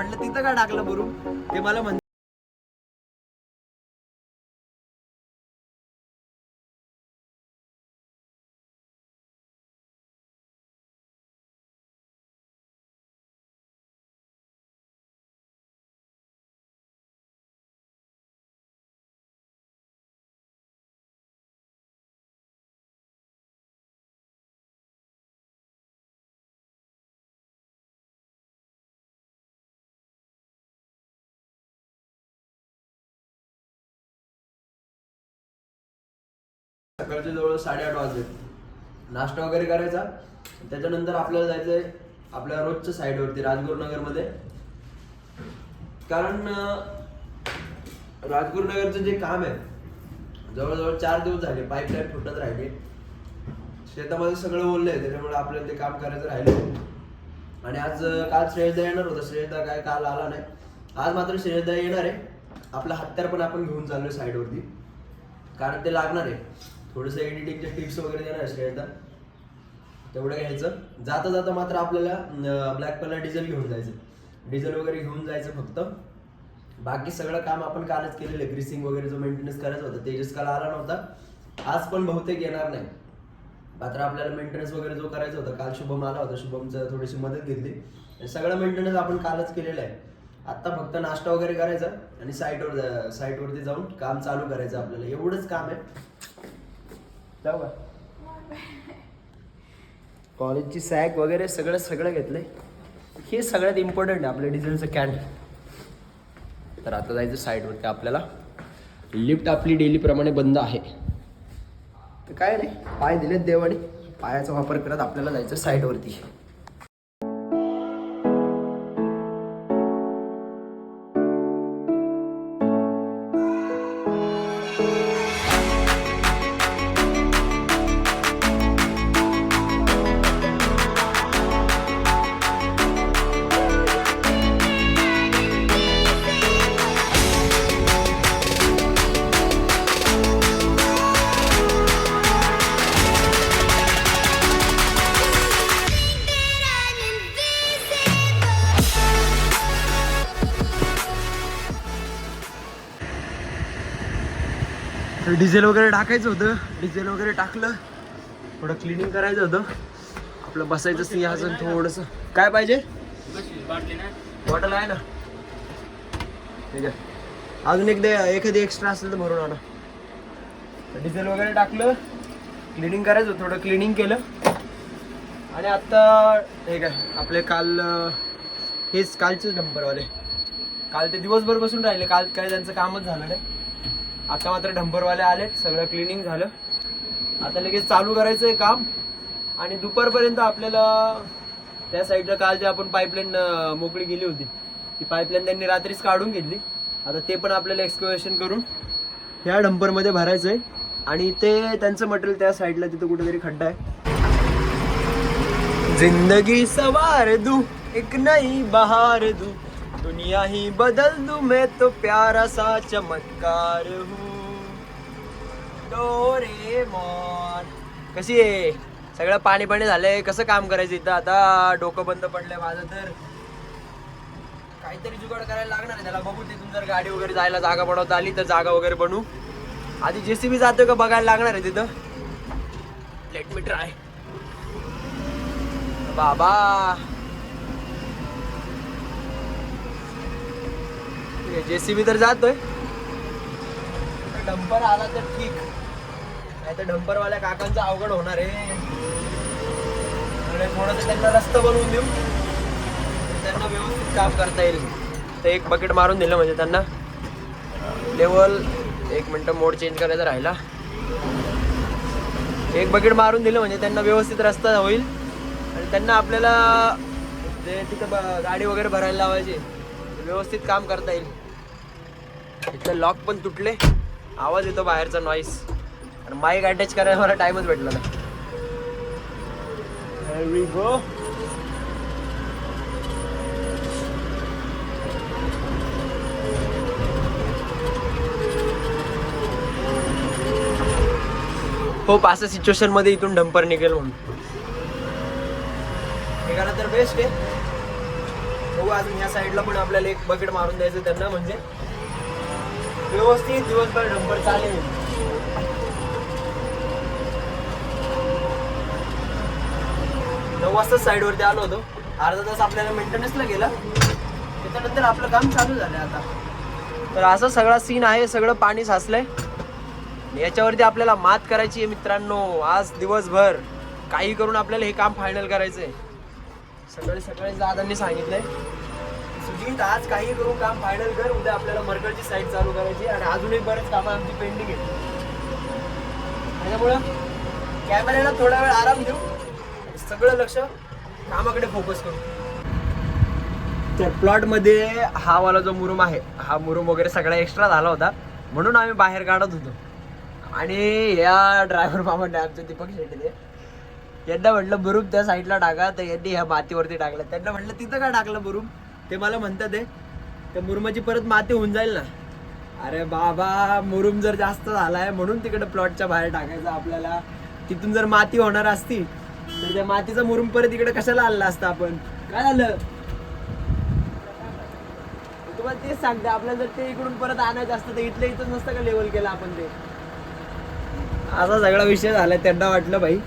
म्हटलं तिथं का टाकलं भरून ते मला म्हणते. सकाळचे जवळ 8:30 वाजले. नाश्ता वगैरे करायचा, त्याच्यानंतर आपल्याला जायचंय आपल्या रोजच्या साईडवरती राजगुरुनगरमध्ये. कारण राजगुरुनगरचं जे काम आहे जवळजवळ 4 दिवस झाले पाईपलाईन फुटत राहिली. शेतामध्ये सगळं ओललंय, त्याच्यामुळे आपल्याला ते काम करायचं राहिलं. आणि आज काल श्रेयसदा येणार होता, श्रेयसदा काय काल आला नाही. आज मात्र श्रेयसदा येणार आहे. आपला हत्यार पण आपण घेऊन चाललोय साईडवरती, कारण ते लागणार आहे. थोडंसं एडिटिंगचे टिप्स वगैरे देणार आहे श्रेयसदा, तेवढं घ्यायचं. जाता जाता मात्र आपल्याला ब्लॅक कलर डिझेल घेऊन जायचं, डिझेल वगैरे घेऊन जायचं फक्त. बाकी सगळं काम आपण कालच केलेलं आहे. ग्रीसिंग वगैरे जो मेंटेनन्स करायचा होता तेजस काल आला नव्हता, आज पण बहुतेक येणार नाही. मात्र आपल्याला मेंटेनन्स वगैरे जो करायचा होता काल शुभम आला होता, शुभमचं थोडीशी मदत घेतली. सगळं मेंटेनन्स आपण कालच केलेलं आहे. आत्ता फक्त नाश्ता वगैरे करायचा आणि साईटवरती जाऊन काम चालू करायचं आपल्याला. एवढंच काम आहे. जाऊ का? कॉलेजची सॅक वगैरे सगळं घेतलंय. हे सगळ्यात इम्पॉर्टंट आहे आपल्या डिझेलचं कॅन. तर आता जायचं साईडवरती. आपल्याला लिफ्ट आपली डेली प्रमाणे बंद आहे, तर काय नाही, पाय दिलेत देवाने, पायाचा वापर करत आपल्याला जायचं साईडवरती. डिझेल वगैरे टाकायचं होतं, डिझेल वगैरे टाकलं. थोडं क्लिनिंग करायचं होतं. आपलं बसायचं सिंहासन थोडंसं. काय पाहिजे? बॉटल आहे ना, ठीक आहे. अजून एखादी एक्स्ट्रा असेल तर भरून आणा. डिझेल वगैरे टाकलं, क्लिनिंग करायचं होतं, थोडं क्लिनिंग केलं. आणि आत्ता ठीक आहे आपले हेच कालचेच डंपरवाले काल ते दिवसभर बसून राहिले. काल काय त्यांचं कामच झालं नाही. आता मात्र डंपरवाले आलेत, सगळं क्लिनिंग झालं. आता लगेच चालू करायचं आहे काम. आणि दुपारपर्यंत आपल्याला त्या साईडला काल जे आपण पाईपलाईन मोकळी गेली होती ती पाईपलाईन त्यांनी रात्रीच काढून घेतली. आता ते पण आपल्याला एक्सकव्हेशन करून ह्या डंपरमध्ये भरायचं आहे. आणि ते त्यांचं मटेरियल त्या साईडला तिथं कुठेतरी खड्डा आहे. जिंदगी सवार दू एक नई बहार दू, दुनिया ही बदल दू, मैं तो प्यारा सा चमत्कार हूँ, डोरेमॉन. कशी आहे? सगळं पाणी झालंय. कसं काम करायचं इथं आता? डोकं बंद पडलंय माझं. तर काहीतरी जुगाड करायला लागणार आहे त्याला. बघू तिथून जर गाडी वगैरे जायला जागा बनवता आली तर जागा वगैरे बनवू. आधी JCB जातोय का बघायला लागणार आहे तिथं. Let me try. बाबा JCB तर जातोय. डंपर आला तर ठीक, नाही तर डंपरवाल्या काकांचं अवघड होणार आहे. थोडंसं त्यांना रस्ता बनवून देऊ, त्यांना व्यवस्थित काम करता येईल. तर एक बकेट मारून दिलं म्हणजे त्यांना लेवल. 1 मिनिट मोड चेंज करायचा राहिला. एक बकेट मारून दिलं म्हणजे त्यांना व्यवस्थित रस्ता होईल. आणि त्यांना आपल्याला जे तिथं गाडी वगैरे भरायला लावायची, व्यवस्थित काम करता येईल. इथलं लॉक पण तुटले, आवाज येतो बाहेरचा नॉईस. आणि माईक अटॅच करायला मला टाइमच भेटला नाही. Here we go. खूप असं सिच्युएशन मध्ये इथून डंपर निघेल म्हणून निघाला तर बेस्ट आहे. अजून या साईडला पण आपल्याला एक बकेट मारून द्यायचं त्यांना, म्हणजे व्यवस्थित दिवसभर डंपर चालेल. 9 वाजता साईडवरती आलो होतो. अर्धा तास आपल्याला मेंटेनन्सला गेला, त्याच्यानंतर आपलं काम चालू झालं आता. तर असा सगळा सीन आहे. सगळं पाणी साचलंय. याच्यावरती आपल्याला मात करायची आहे मित्रांनो. आज दिवसभर काही करून आपल्याला हे काम फायनल करायचंय. सकाळी दादांनी सांगितलंय, सुजित आज काही करून काम फायनल कर, उद्या आपल्याला मरकळची साईड चालू करायची आणि अजूनही बरेच कामं आमची पेंडिंग आहे. त्याच्यामुळं कॅमेऱ्याला थोडा वेळ आराम देऊ, सगळं लक्ष कामाकडे फोकस करू. तर प्लॉटमध्ये हा वाला जो मुरुम आहे, हा मुरुम वगैरे सगळा एक्स्ट्रा झाला होता, म्हणून आम्ही बाहेर काढत होतो. आणि या ड्रायव्हर मामाने आमच्या दीपक शेट्टी यांना म्हटलं बुरुम त्या साईडला टाका, तर यांनी ह्या मातीवरती टाकलं. त्यांना म्हटलं तिथं का टाकलं बुरुम, ते मला म्हणतात आहे त्या मुरुमाची परत माती होऊन जाईल ना. अरे बाबा, मुरुम जर जास्त झालाय म्हणून तिकडे प्लॉटच्या बाहेर टाकायचं आपल्याला. तिथून जर माती होणार असती तर त्या मातीचा मुरुम परत इकडे कशाला आणला असता आपण. काय झालं तुम्हाला तेच सांगते, आपल्याला जर ते इकडून परत आणायचं असतं तर इथल्या इथंच नसतं का लेवल केलं आपण ते. असा सगळा विषय झालाय. त्यांना वाटलं भाई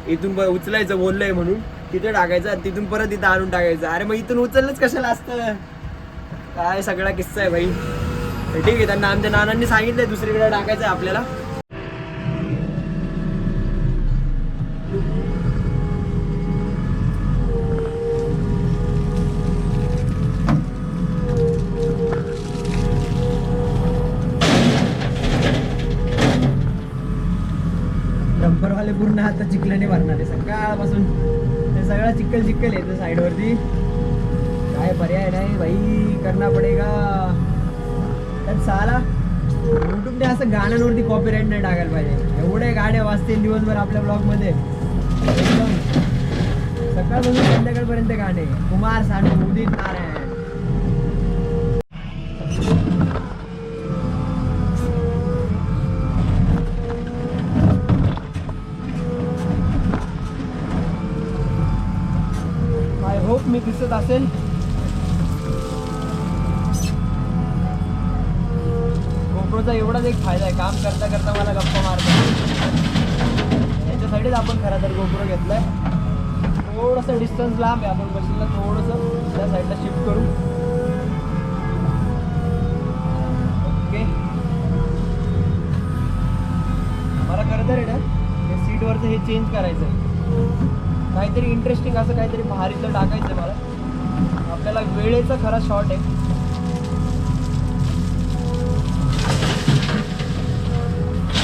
इथून उचलायचं बोललंय म्हणून तिथे टाकायचं, तिथून परत इथं आणून टाकायचं. अरे मग इथून उचललंच कशाला असतं. काय सगळा किस्सा आहे भाई. ठीक आहे, त्यांना आमच्या नानांनी सांगितलंय दुसरीकडे टाकायचं आपल्याला. डंपरवाले पूर्ण आता चिखलाने भरणार आहे सकाळपासून. ते सगळा चिखल येतं साईडवरती. काय पर्याय नाही भाई, करना पडेगा. तर साला युट्यूबने असं गाण्यांवरती कॉपीराईट नाही टाकायला पाहिजे. एवढे गाणे वाजतील दिवसभर आपल्या ब्लॉगमध्ये, एकदम सकाळपासून संध्याकाळपर्यंत गाणे. कुमार सानू, उदित नारायण. होप मी दिसत असेल. गोप्रोचा एवढाच एक फायदा आहे, काम करता करता मला गप्पा मारतो. याच्यासाठीच आपण खरं तर गोप्रो घेतलाय. थोडंसं डिस्टन्स लांब आहे, आपण मशीनला थोडंसं त्या साईडला शिफ्ट करू. ओके, मला खरं तर आहे ना हे सीटवरचं हे चेंज करायचं आहे. काहीतरी इंटरेस्टिंग असं काहीतरी भारीतलं टाकायचं आहे मला. आपल्याला वेळेचा खरा शॉर्ट आहे.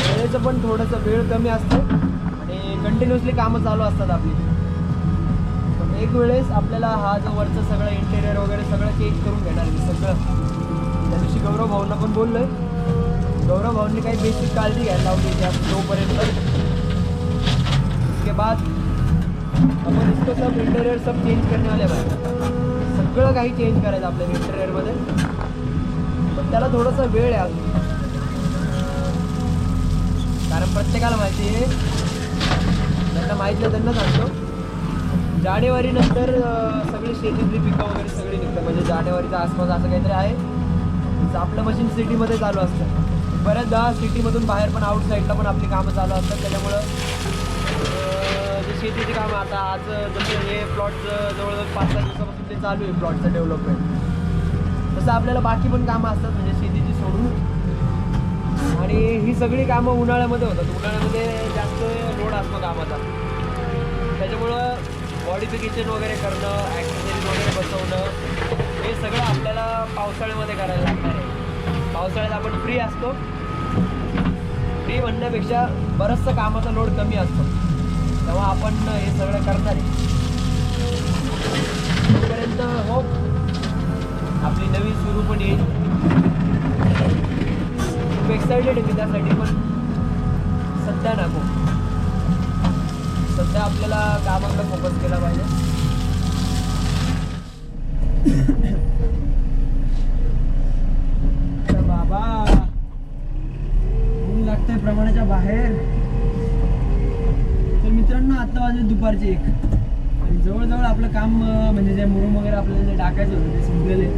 वेळेचं पण थोडंसं वेळ कमी असतं आणि कंटिन्युअसली कामं चालू असतात आपली. पण एक वेळेस आपल्याला हा जो वरचं सगळं इंटेरियर वगैरे सगळं चेंज करून घेणार आहे सगळं. त्या दिवशी गौरव भाऊंना पण बोललोय. गौरव भाऊंनी काही बेसिक काळजी घ्यायला लावली तोपर्यंत. उसके बाद आपण इसको सब इंटेरियर सब चेंज करने वाले पाहिजे. सगळं काही चेंज करायचं आपल्या इंटेरियरमध्ये, पण त्याला थोडंसं वेळ आहे अजून. कारण प्रत्येकाला माहिती आहे, ज्यांना माहिती आहे त्यांना सांगतो, जानेवारी नंतर सगळी शेतीतली पिकं वगैरे सगळी निघतात. म्हणजे जानेवारीच्या आसपास असं काहीतरी आहे. आपलं मशीन सिटीमध्ये चालू असतं. बऱ्याचदा सिटीमधून बाहेर पण आउटसाईडला पण आपली कामं चालू असतात. त्याच्यामुळं शेतीची कामं आता आज जसं हे प्लॉट जवळजवळ 5-6 दिवसापासून ते चालू आहे प्लॉटचं डेव्हलपमेंट, तसं आपल्याला बाकी पण कामं असतात म्हणजे शेतीची सोडून. आणि ही सगळी कामं उन्हाळ्यामध्ये होतात. उन्हाळ्यामध्ये जास्त लोड असतो कामाचा. त्याच्यामुळं मॉडिफिकेशन वगैरे करणं, ॲक्सेसरीज वगैरे बसवणं हे सगळं आपल्याला पावसाळ्यामध्ये करायला लागणार आहे. पावसाळ्यात आपण फ्री असतो. फ्री म्हणण्यापेक्षा बरंचसं कामाचा लोड कमी असतो, तेव्हा आपण हे सगळं करणार आहे. तोपर्यंत होप आपली नवीन सुरू पण येईल. खूप एक्सायटेड आहे मी त्यासाठी, पण सध्या नको. सध्या आपल्याला कामाकडे फोकस केला पाहिजे. बाबा ऊन लागतंय प्रमाणाच्या बाहेर. तर मित्रांनो आता वाजले दुपारचे 1 आणि जवळजवळ आपलं काम म्हणजे जे मुरुम वगैरे आपल्याला जे टाकायचं होतं ते संपलेलं आहे.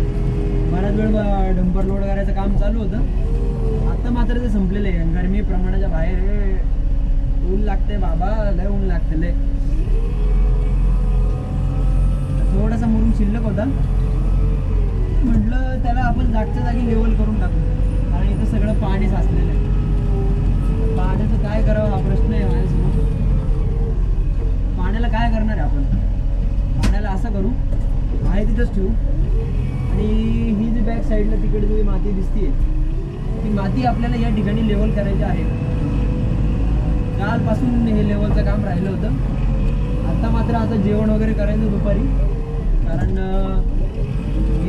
बराच वेळ डंपर लोड करायचं काम चालू होतं, आता मात्र ते संपलेलं आहे. गरमी प्रमाणाच्या बाहेर ऊन लागते बाबा, लय ऊन लागते लय. थोडासा मुरुम शिल्लक होता, म्हटलं त्याला आपण जागच्या जागी लेवल करून टाकू, कारण इथं सगळं पाणी साचलेलं आहे. पाण्याचं काय करावं हा प्रश्न आहे माझ्यासमोर. पाण्याला काय करणार आहे आपण? पाण्याला असं करू, आहे तिथंच ठेवू, आणि ही जी बॅक साईडला तिकडे जी माती दिसतीये ती माती आपल्याला या ठिकाणी लेवल करायची आहे. कालपासून हे लेवलचं काम राहिलं होतं. आता मात्र आता जेवण वगैरे करायचं दुपारी, कारण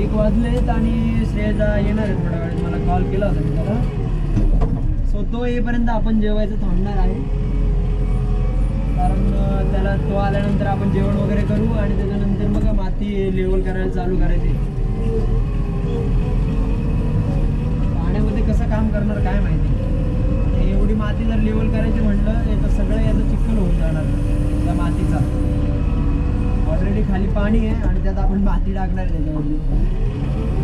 1 वाजलेत आणि श्रेयजा येणार आहे थोड्या वेळेत. मला कॉल केला होता मी त्याला, सो तो येईपर्यंत आपण जेवायचं थांबणार आहे. कारण त्याला तो आल्यानंतर आपण जेवण वगैरे करू आणि त्याच्यानंतर मग माती लेवल करायला चालू करायची. पाण्यामध्ये कसं काम करणार काय माहिती. एवढी माती जर लेवल करायची म्हटलं तर सगळं याचं चिखल होऊन जाणार त्या मातीचा. ऑलरेडी खाली पाणी आहे आणि त्यात आपण माती टाकणार आहे त्याच्यावरती.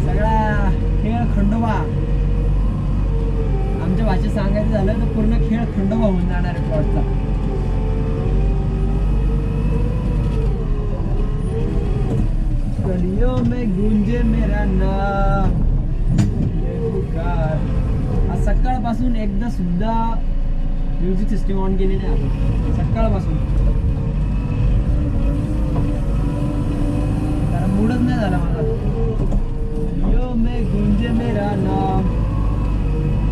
सगळा खेळ खंडोबा, आमच्या भाषेत सांगायचं झालं तर पूर्ण खेळ खंडोबा होऊन जाणार आहे प्लॉटचा. गलियों में गूंजे मेरा नाम, आज सकाळपासून एकदा सुद्धा म्युझिक सिस्टीम ऑन केली नाही आपण सकाळपासून, कारण मूडच नाही झाला मला. गलियों में गूंजे मेरा नाम,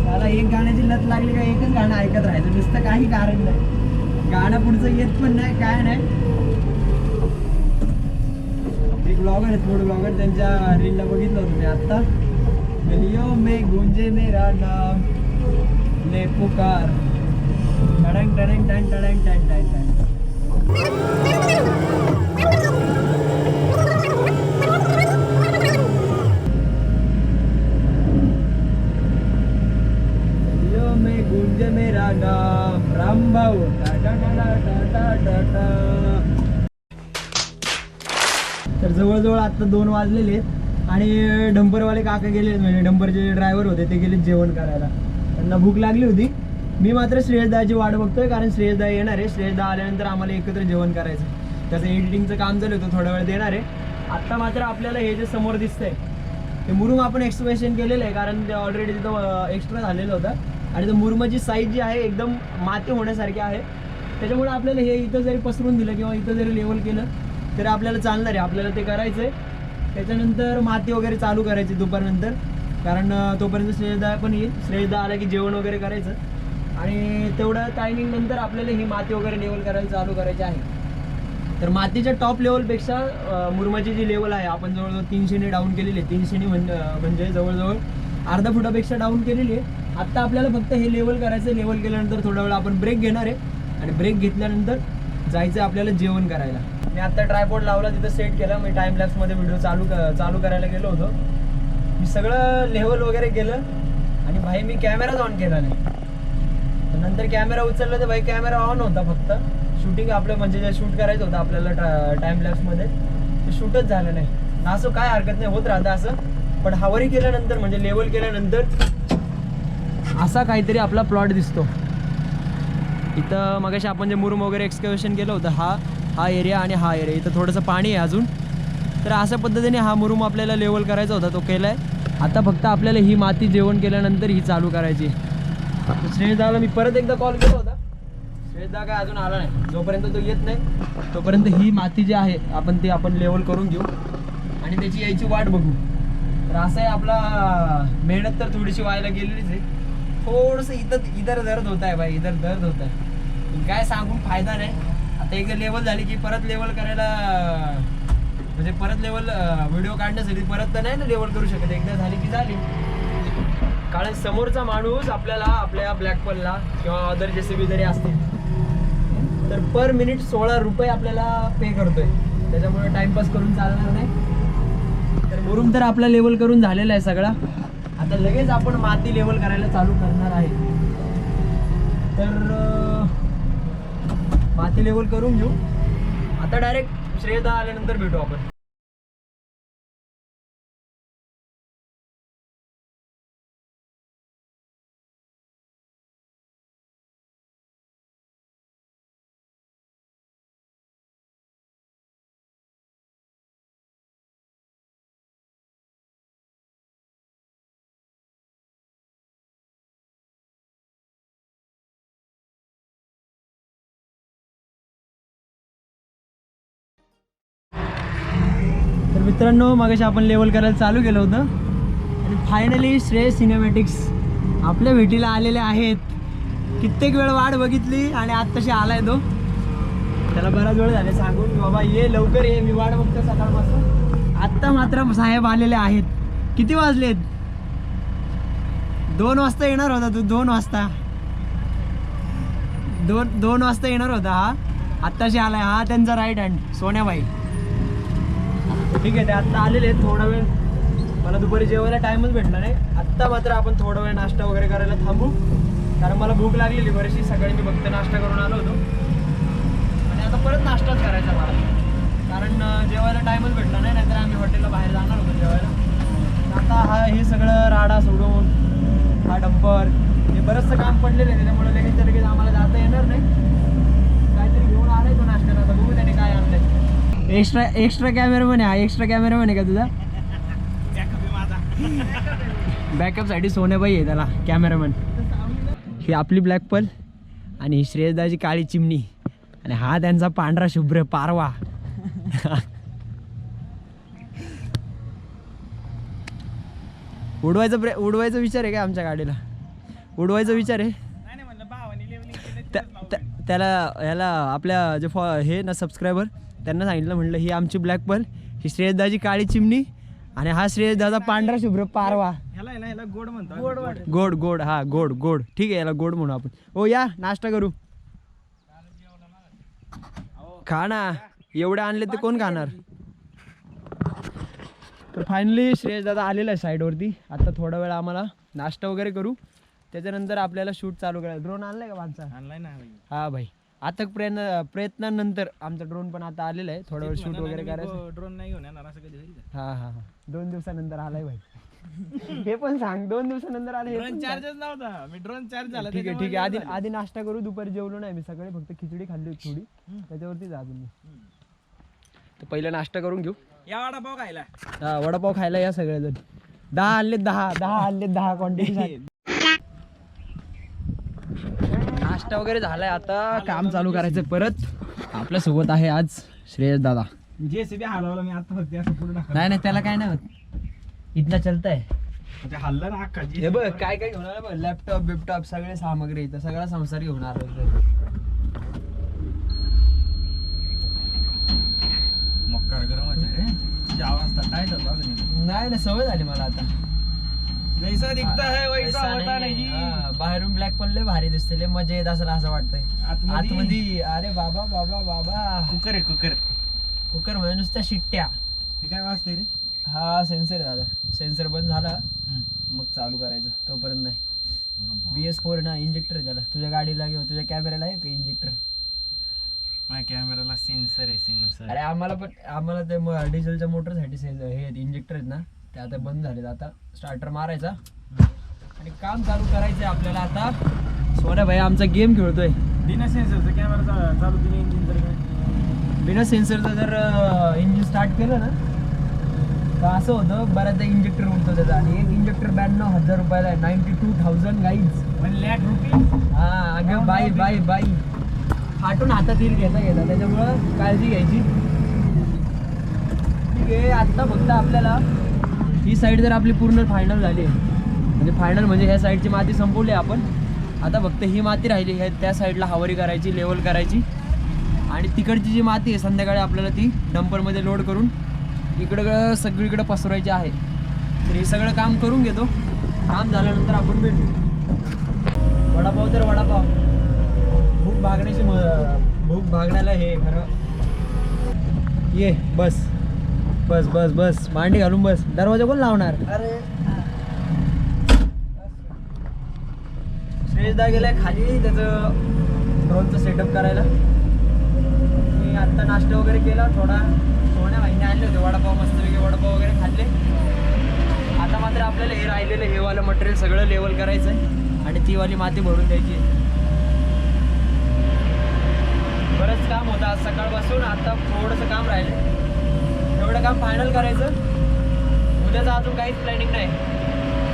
त्याला एक गाण्याची लत लागली का एकच गाणं ऐकत राहायचं, नुसतं काही कारण नाही. गाणं पुढचं येत पण नाही, काय नाही. एक ब्लॉगर आहे, फूड ब्लॉगर, त्यांच्या रीलला बघितलं होतं मी आत्ता. गलियों में गूंजे मेरा नाम, ले पुकार, टडंग टडंग टन टडंग टन टन टन. गलियों में गूंजे मेरा नाम, राम भाऊ टा टा टा टा टा टा. तर जवळजवळ आता 2 वाजलेले आहेत आणि डंपरवाले काका गेले, म्हणजे डंपरचे ड्रायव्हर होते ते गेले जेवण करायला. त्यांना भूक लागली होती. मी मात्र श्रेयसदाची वाट बघतोय, कारण श्रेयसदा येणार आहे. श्रेयसदा आल्यानंतर आम्हाला एकत्र जेवण करायचं. त्याचं एडिटिंगचं काम चालू होतं, थोड्या वेळ देणार आहे. आत्ता मात्र आपल्याला हे जे समोर दिसतंय ते मुरुम आपण एक्सप्रेशन केलेलं आहे, कारण ते ऑलरेडी तिथं एक्स्ट्रा झालेलं होतं आणि ते मुरुमाची साईज जी आहे एकदम माती होण्यासारखी आहे. त्याच्यामुळे आपल्याला हे इथं जरी पसरून दिलं किंवा इथं जरी लेवल केलं तरी आपल्याला चालणार आहे. आपल्याला ते करायचं आहे. त्याच्यानंतर माती वगैरे चालू करायची दुपारनंतर, कारण तोपर्यंत श्रेयसदा पण येईल. श्रेयसदा आला की जेवण वगैरे करायचं आणि तेवढ्या टायमिंग नंतर आपल्याला ही माती वगैरे लेवल करायला चालू करायची आहे. तर मातीच्या टॉप लेवलपेक्षा मुरुमाची जी लेवल आहे आपण जवळजवळ 300ने डाऊन केलेली आहे. 300ने म्हणजे जवळजवळ अर्धा फुटापेक्षा डाऊन केलेली आहे. आत्ता आपल्याला फक्त हे लेवल करायचं. लेवल केल्यानंतर थोडा वेळ आपण ब्रेक घेणार आहे आणि ब्रेक घेतल्यानंतर जायचं आपल्याला जेवण करायला. मी आत्ता ट्रायपॉड लावला, तिथं सेट केला. मी टाइम लॅप्समध्ये व्हिडिओ चालू करायला गेलो होतो. मी सगळं लेवल वगैरे केलं आणि भाई मी कॅमेराच ऑन केला नाही. तर नंतर कॅमेरा उचलला तर भाई कॅमेरा ऑन होता, फक्त शूटिंग आपलं म्हणजे जे शूट करायचं होतं आपल्याला टाइम लॅप्समध्ये ते शूटच झालं नाही. असं काय हरकत नाही, होत राहतं असं. पण हावरी केल्यानंतर म्हणजे लेवल केल्यानंतर असा काहीतरी आपला प्लॉट दिसतो. इथं मगाशी आपण जे मुरुम वगैरे एक्सकॅव्हेशन केलं होतं हा एरिया आणि हा एरिया, इथं थोडंसं पाणी आहे अजून. तर अशा पद्धतीने हा मुरुम आपल्याला लेवल करायचा होता, तो केला आहे. आता फक्त आपल्याला ही माती जेवण केल्यानंतर ही चालू करायची. श्रेयसदाला मी परत एकदा कॉल केला होता, श्रेयसदा काय अजून आला नाही. जोपर्यंत तो येत नाही तोपर्यंत ही माती जी आहे आपण लेवल करून घेऊ आणि त्याची यायची वाट बघू. तर असं आहे, आपला मेहनत तर थोडीशी व्हायला गेलेलीच आहे. थोडंसं इधर दर्द होत आहे भाई, इधर दर्द होत आहे. काय सांगून फायदा नाही. आता एकदा लेवल झाली की परत लेवल करायला म्हणजे परत लेवल व्हिडिओ काढण्यासाठी परत तर नाही ना लेवल करू शकत. एकदा झाली की झाली. कारण समोरचा माणूस आपल्याला आपल्या ब्लॅकपलला किंवा अदर जेसीबी जरी असतील तर पर मिनिट 16 रुपये आपल्याला पे करतोय. त्याच्यामुळे टाइमपास करून चालणार नाही. तर मुरुम तर आपला लेवल करून झालेला आहे सगळा. आता लगेच आपण माती लेवल करायला चालू करणार आहे. तर माती लेवल करून घेऊ. आता डायरेक्ट श्रेयदा आल्यानंतर भेटू आपण. तर मित्रांनो मगाशी आपण लेवल करायला चालू केलं होतं आणि फायनली श्रेय सिनेमॅटिक्स आपल्या भेटीला आलेले आहेत. कित्येक वेळ वाट बघितली आणि आत्ताशी आलाय तो. त्याला बराच वेळ झाले सांगून की बाबा ये लवकर ये, मी वाट बघतो सकाळपासून. आत्ता मात्र साहेब आलेले आहेत. किती वाजलेत? 2 वाजता येणार होता तू. 2 वाजता 2 वाजता येणार होता हा. आत्ताशी आलाय हा त्यांचा राईट हँड सोन्याबाई. ठीक आहे ते आत्ता आलेले आहेत. थोडा वेळ मला दुपारी जेवायला टाईमच भेटला नाही. आत्ता मात्र आपण थोडा वेळ नाश्ता वगैरे करायला थांबू, कारण मला भूक लागलेली बरीचशी. सकाळी मी फक्त नाश्ता करून आलो होतो आणि आता परत नाश्ताच करायचा मला, कारण जेवायला टाईमच भेटला नाही. नाहीतर आम्ही हॉटेलला बाहेर जाणार होतो जेवायला. आता हा हे सगळं राडा सोडून हा डंपर हे बरंचसं काम पडलेलं आहे, त्याच्यामुळे लगेच आम्हाला जाता येणार नाही. काहीतरी घेऊन आलाय तो नाश्त्याला. आता बघू त्याने काय आणलंय. एक्स्ट्रा कॅमेरामॅन आहे हा. एक्स्ट्रा कॅमेरामॅन आहे का तुझा? बॅकअपसाठी सोन्याबाई आहे त्याला कॅमेरामॅन. ही आपली ब्लॅक पर्ल आणि ही श्रेयसदाची काळी चिमणी आणि हा त्यांचा पांढरा शुभ्र पारवा. उडवायचा विचार आहे का आमच्या गाडीला? उडवायचा विचार आहे त्याला. ह्याला आपल्या जे हे ना सबस्क्रायबर त्यांना सांगितलं, म्हटलं ही आमची ब्लॅक पर्ल, ही श्रेयसदाची काळी चिमणी आणि हा श्रेयसदाचा पांढरा शुभ्र पारवा. ह्याला गोड म्हणतो. गोड हा गोड. ठीक आहे याला गोड म्हणू आपण. हो या नाश्ता करू. खा ना, एवढे आणले ते कोण खाणार? तर फायनली श्रेयसदादा आलेला आहे साईडवरती. आता थोडा वेळ आम्हाला नाश्ता वगैरे करू, त्याच्यानंतर आपल्याला शूट चालू करायला. ड्रोन आणलाय का माणसा? आणलाय ना. हा भाई. आता प्रयत्नानंतर आमचा ड्रोन पण आता आलेला आहे. थोडा वेळ शूट वगैरे करायचं. ड्रोन नाही घेऊन येणार असं कधी होईल का? हा 2 दिवसानंतर आलाय भाई. हे पण सांग 2 दिवसानंतर आले. ड्रोन चार्जच नव्हता. मी ड्रोन चार्ज झाला. ठीक आहे. आधी नाश्ता करू. दुपारी जेवलो नाही मी. सगळे फक्त खिचडी खाल्ली होती थोडी, त्याच्यावरती जा तुम्ही. तर पहिला नाश्ता करून घेऊ. या वडापाव खायला. हा वडापाव खायला या सगळेजण. 10 आणले 10 क्वांटिटी. नाश्ता वगैरे झालाय. आता काम चालू करायचं परत. आपल्या सोबत आहे आज श्रेयस दादा. जेसीबी हलवला मी आता फक्त असं पुढे टाकलं. नाही त्याला काय नाही होत. इथला चलताय. म्हणजे हल्ला ना अख्खा. हे बघ काय घेऊन आलं बघ. लॅपटॉप बिपटॉप सगळे सामग्री इथं. सगळा संसार घेऊन आलो. मक्कार गरम व्हायचं रे. तुझ्या आवाज काय झालं? नाही सवय झाली मला आता. जैसा दिखता है वैसा होता नहीं. बाहेरून ब्लॅक पडले भारी दिसते. लय मजा येत असेल असं वाटतंय. आतमध्ये अरे बाबा कुकर आहे. कुकर म्हणजे नुसत्या शिट्ट्या. हे काय वाजतंय रे? हा सेन्सर झाला. सेन्सर बंद झाला मग चालू करायचं. तोपर्यंत नाही. BS4 ना इंजेक्टर आहे त्याला. तुझ्या गाडीला किंवा तुझ्या कॅमेऱ्याला आहे का इंजेक्टर? माझ्या कॅमेराला सेन्सर आहे. सेन्सर. अरे आम्हाला ते डिझेलच्या मोटरसाठी हे इंजेक्टर आहेत ना, ते आता बंद झालेत. आता स्टार्टर मारायचा आणि काम चालू करायचं आपल्याला. आता सोन्या भाई आमचा गेम खेळतोय. बिना सेन्सरचा कॅमेरा चालू केलं इंजिन तर काय? बिना सेन्सरचं जर इंजिन स्टार्ट केलं ना तर असं होतं, बऱ्याचदा इंजेक्टर उडतो त्याचा. आणि एक इंजेक्टर 92,000 रुपयाला आहे. 92,000 गाईज. 1 लाख रुपये. हा अगं बाई फाटून हातात येईल घेता त्याच्यामुळं काळजी घ्यायची. ठीक आहे. आत्ता फक्त आपल्याला ही साईड जर आपली पूर्ण फायनल झाली, म्हणजे फायनल म्हणजे ह्या साईडची माती संपवली आपण. आता फक्त ही माती राहिली आहे. त्या साईडला हवारी करायची, लेवल करायची. आणि तिकडची जी माती आहे संध्याकाळी आपल्याला ती डंपरमध्ये लोड करून इकडं सगळीकडे पसरवायची आहे. तर हे सगळं काम करून घेतो. काम झाल्यानंतर आपण भेटू. वडापाव तर वडापाव. भूक भागण्याला हे खरं. ये बस मांडी घालून बस. दरवाजा कोण लावणार? अरे श्रेयसदा गेलाय खाली त्याचं ड्रोनचं सेटअप करायला. मी आत्ता नाश्ता वगैरे केला थोडा. सोन्या भाईने आणले होते वडापाव, मस्तपैकी वडापाव वगैरे खाल्ले. आता मात्र आपल्याला हे राहिलेलं हे वालं मटेरियल सगळं लेवल करायचं आहे आणि ती वाली माती भरून द्यायची. बरंच काम होतं आज सकाळपासून. आता थोडंसं काम राहिलं, एवढं काम फायनल करायचं. उद्याचं अजून काहीच प्लॅनिंग नाही,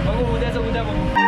बघू उद्याचं उद्या बघू.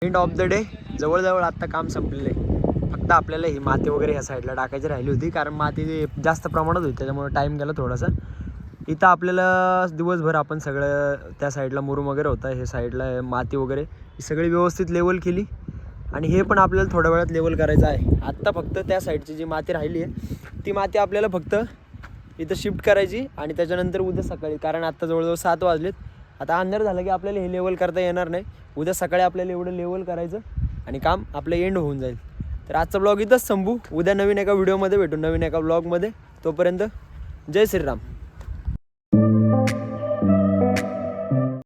एंड ऑफ द डे जवळजवळ आत्ता काम संपलेलं आहे. फक्त आपल्याला ही माती वगैरे ह्या साईडला टाकायची राहिली होती, कारण माती जास्त प्रमाणात होती त्याच्यामुळे टाईम गेला थोडासा. इथं आपल्याला दिवसभर आपण सगळं त्या साईडला मुरुम वगैरे होता, हे साईडला माती वगैरे ही सगळी व्यवस्थित लेवल केली आणि हे पण आपल्याला थोड्या वेळात लेवल करायचं आहे. आत्ता फक्त त्या साईडची जी माती राहिली आहे ती माती आपल्याला फक्त इथं शिफ्ट करायची आणि त्याच्यानंतर उद्या सकाळी, कारण आत्ता जवळजवळ 7 वाजलेत, आता अंधार झालं की आपल्याला हे लेवल करता येणार नाही. उद्या सकाळी आपल्याला एवढं लेवल करायचं आणि काम आपलं एंड होऊन जाईल. तर आजचा ब्लॉग इथंच संपू. उद्या नवीन एका व्हिडिओमध्ये भेटू, नवीन एका ब्लॉगमध्ये. तोपर्यंत जय श्रीराम.